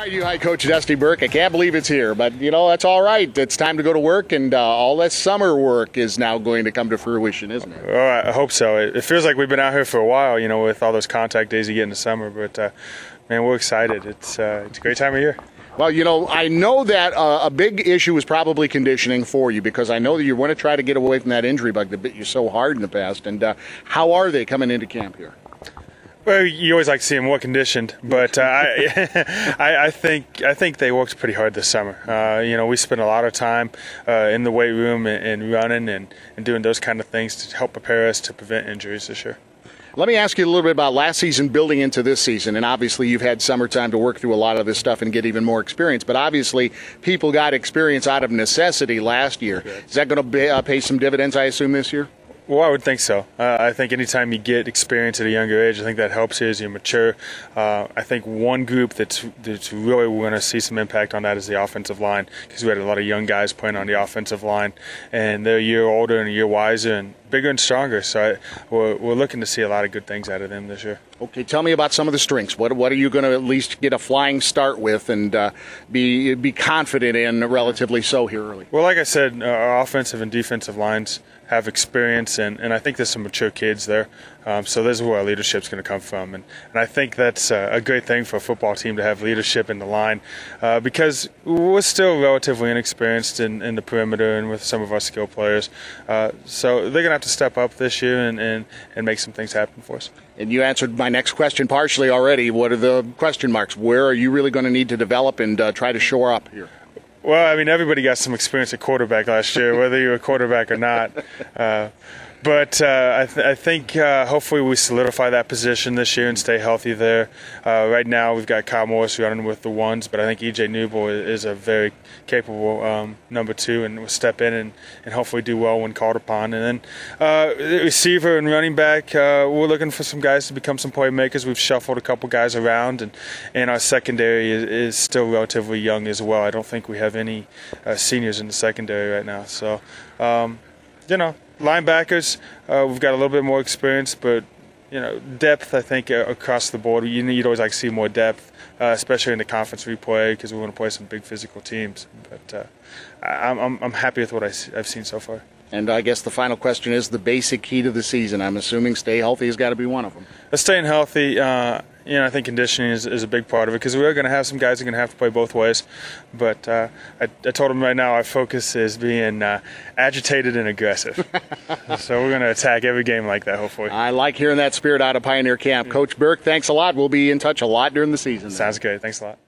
right, you high coach Dusty Burk. I can't believe it's here, but you know, that's all right. It's time to go to work, and all that summer work is now going to come to fruition, isn't it? Oh, I hope so. It feels like we've been out here for a while, you know, with all those contact days you get in the summer, but man, we're excited. It's a great time of year. Well, you know, I know that a big issue is probably conditioning for you, because I know that you want to try to get away from that injury bug that bit you so hard in the past. And how are they coming into camp here? Well, you always like to see them more conditioned, but I think they worked pretty hard this summer. You know, we spent a lot of time in the weight room and running and doing those kind of things to help prepare us to prevent injuries this year. Let me ask you a little bit about last season building into this season, and obviously you've had summertime to work through a lot of this stuff and get even more experience, but obviously people got experience out of necessity last year. Is that going to pay some dividends, I assume, this year? Well, I would think so. I think anytime you get experience at a younger age, I think that helps you as you mature. I think one group that's really going to see some impact on that is the offensive line, because we had a lot of young guys playing on the offensive line, and they're a year older and a year wiser and bigger and stronger. So we're looking to see a lot of good things out of them this year. Okay, tell me about some of the strengths. What are you going to at least get a flying start with and be confident in relatively so here early? Well, like I said, our offensive and defensive lines have experience, and I think there's some mature kids there. So this is where our leadership's going to come from. And I think that's a great thing for a football team to have leadership in the line, because we're still relatively inexperienced in the perimeter and with some of our skill players. So they're going to have to step up this year and make some things happen for us. And you answered my next question partially already. What are the question marks? Where are you really going to need to develop and try to shore up here? Well, I mean, everybody got some experience at quarterback last year, whether you're a quarterback or not. But I think hopefully we solidify that position this year and stay healthy there. Right now we've got Kyle Morris running with the ones, but I think E.J. Newble is a very capable number two, and will step in and hopefully do well when called upon. And then receiver and running back, we're looking for some guys to become some playmakers. We've shuffled a couple guys around, and our secondary is still relatively young as well. I don't think we have any seniors in the secondary right now. So, you know, linebackers, we've got a little bit more experience, but you know, depth, I think, across the board. You'd always like to see more depth, especially in the conference we play, because we want to play some big physical teams. But I'm happy with what I've seen so far. And I guess the final question is the basic key to the season. I'm assuming stay healthy has got to be one of them. Staying healthy, you know, I think conditioning is a big part of it, because we are going to have some guys who are going to have to play both ways. But I told them right now our focus is being agitated and aggressive. So we're going to attack every game like that, hopefully. I like hearing that spirit out of Pioneer Camp. Coach Burk, thanks a lot. We'll be in touch a lot during the season. Sounds good. Thanks a lot.